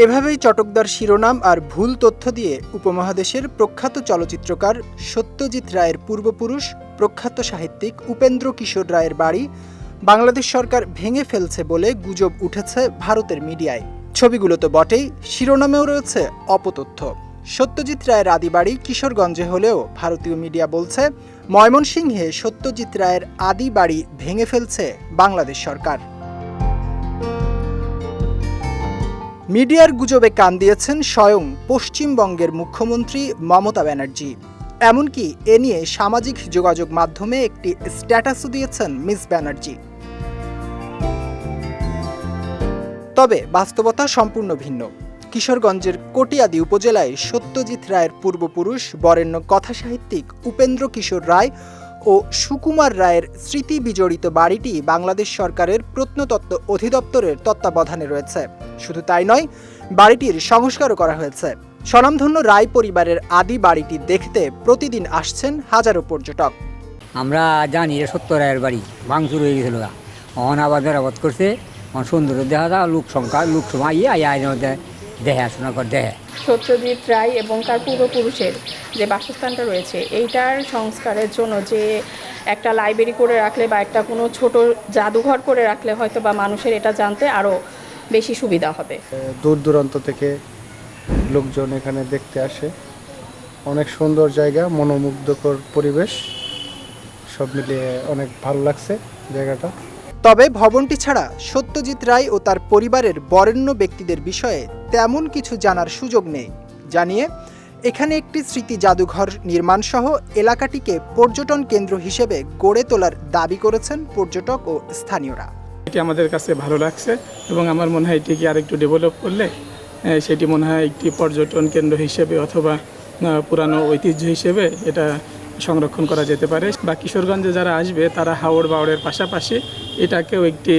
এভাবেই চটকদার শিরোনাম আর ভুল তথ্য দিয়ে উপমহাদেশের প্রখ্যাত চলচ্চিত্রকার সত্যজিৎ রায়ের পূর্বপুরুষ প্রখ্যাত সাহিত্যিক উপেন্দ্র কিশোর রায়ের বাড়ি বাংলাদেশ সরকার ভেঙে ফেলছে বলে গুজব উঠেছে ভারতের মিডিয়ায়। ছবিগুলো তো বটেই, শিরোনামেও রয়েছে অপতথ্য। সত্যজিৎ রায়ের আদি বাড়ি কিশোরগঞ্জে হলেও ভারতীয় মিডিয়া বলছে ময়মনসিংহে সত্যজিৎ রায়ের আদি বাড়ি ভেঙে ফেলছে বাংলাদেশ সরকার। মিডিয়ার গুজবে কান দিয়েছেন স্বয়ং পশ্চিমবঙ্গের মুখ্যমন্ত্রী মমতা ব্যানার্জি। এমনকি এ নিয়ে সামাজিক যোগাযোগ মাধ্যমে একটি স্ট্যাটাসও দিয়েছেন মিস ব্যানার্জি। তবে বাস্তবতা সম্পূর্ণ ভিন্ন। কিশোরগঞ্জের কটিয়াদি উপজেলায় সত্যজিৎ রায়ের পূর্বপুরুষ বরেণ্য কথাসাহিত্যিক উপেন্দ্র কিশোর রায় ও সুকুমার রায়ের স্মৃতি বিজড়িত বাড়িটি বাংলাদেশ সরকারের প্রত্নতত্ত্ব অধিদপ্তরের তত্ত্বাবধানে রয়েছে। শুধু তাই নয়, বাড়িটির সংস্কারও করা হয়েছে। স্বনামধন্য রায় পরিবারের আদি বাড়িটি দেখতে প্রতিদিন আসছেন হাজারো পর্যটক। আমরা জানি যে সত্য রায়ের বাড়ি ভাঙচুর হয়ে গেছিল, অন আবার মেরামত করছে, সুন্দর দেখা যায়, লোক সময় দেখাশোনা করে দেখে। সত্যজিৎ রায় এবং তার পূর্বপুরুষের যে বাসস্থানটা রয়েছে এইটার সংস্কারের জন্য যে একটা লাইব্রেরি করে রাখলে বা একটা কোনো ছোট জাদুঘর করে রাখলে হয়তো বা মানুষের এটা জানতে আরও বেশি সুবিধা হবে। দূর দূরান্ত থেকে লোকজন এখানে দেখতে আসে। অনেক সুন্দর জায়গা, মনোমুগ্ধকর পরিবেশ, সব মিলিয়ে অনেক ভালো লাগছে জায়গাটা। তবে ভবনটি ছাড়া সত্যজিৎ রায় ও তার পরিবারের বরেণ্য ব্যক্তিদের বিষয়ে তেমন কিছু জানার সুযোগ নেই জানিয়ে এখানে একটি স্মৃতি জাদুঘর নির্মাণ সহ এলাকাটিকে পর্যটন কেন্দ্র হিসেবে গড়ে তোলার দাবি করেছেন পর্যটক ও স্থানীয়রা। এটি আমাদের কাছে ভালো লাগছে এবং আমার মনে হয় এটিকে আরেকটু ডেভেলপ করলে সেটি মনে হয় একটি পর্যটন কেন্দ্র হিসেবে অথবা পুরানো ঐতিহ্য হিসেবে এটা সংরক্ষণ করা যেতে পারে। বা কিশোরগঞ্জে যারা আসবে তারা হাওড় বাওড়ের পাশাপাশি এটাকেও একটি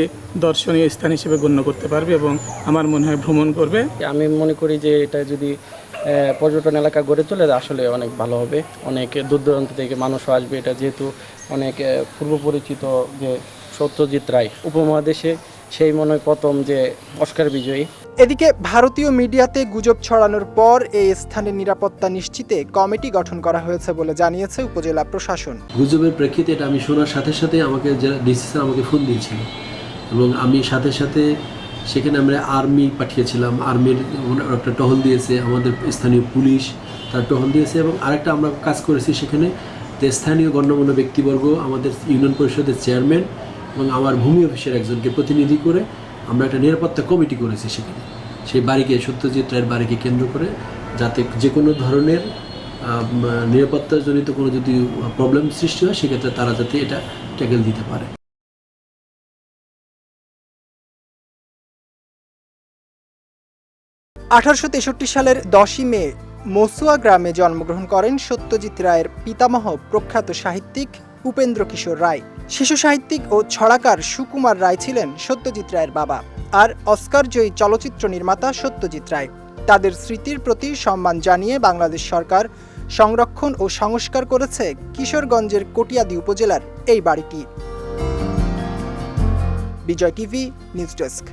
দর্শনীয় স্থান হিসেবে গণ্য করতে পারবে এবং আমার মনে হয় ভ্রমণ করবে। আমি মনে করি যে এটা যদি পর্যটন এলাকা গড়ে তোলে আসলে অনেক ভালো হবে, অনেক দূর দূরান্ত থেকে মানুষও আসবে। এটা যেহেতু অনেক পূর্ব পরিচিত যে সত্যজিৎ রায় উপমহাদেশে সেই মনে হয় প্রথম যে অস্কার বিজয়ী। এদিকে ভারতীয় মিডিয়াতে গুজব ছড়ানোর পর এই স্থানের নিরাপত্তা নিশ্চিতে কমিটি গঠন করা হয়েছে বলে জানিয়েছে উপজেলা প্রশাসন। গুজবের প্রেক্ষিতে এটা আমি শোনার সাথে সাথে আমাকে ডিসি স্যার আমাকে ফোন দিয়েছিল এবং আমি সাথে সাথে সেখানে আমরা আর্মি পাঠিয়েছিলাম। আর্মির একটা টহল দিয়েছে, আমাদের স্থানীয় পুলিশ তার টহল দিয়েছে এবং আরেকটা আমরা কাজ করেছি সেখানে যে স্থানীয় গণ্যমান্য ব্যক্তিবর্গ, আমাদের ইউনিয়ন পরিষদের চেয়ারম্যান এবং আমার ভূমি অফিসের একজনকে প্রতিনিধি করে আমরা একটা নিরাপত্তা কমিটি করেছি সেখানে, সেই বাড়িকে সত্যজিৎ রায়ের বাড়িকে কেন্দ্র করে, যাতে যে কোনো ধরনের নিরাপত্তাজনিত কোনো যদি প্রবলেম সৃষ্টি হয় সেক্ষেত্রে তারা যাতে এটা ট্যাকেল দিতে পারে। 1863 সালের 10ই মে মসুয়া গ্রামে জন্মগ্রহণ করেন সত্যজিৎ রায়ের পিতামহ প্রখ্যাত সাহিত্যিক উপেন্দ্র কিশোর রায়। শিশু সাহিত্যিক ও ছড়াকার সুকুমার রায় ছিলেন সত্যজিৎ রায়ের বাবা আর অস্কারজয়ী চলচ্চিত্র নির্মাতা সত্যজিৎ রায়। তাদের স্মৃতির প্রতি সম্মান জানিয়ে বাংলাদেশ সরকার সংরক্ষণ ও সংস্কার করেছে কিশোরগঞ্জের কটিয়াদি উপজেলার এই বাড়িটি। বিজয় টিভি নিউজ ডেস্ক।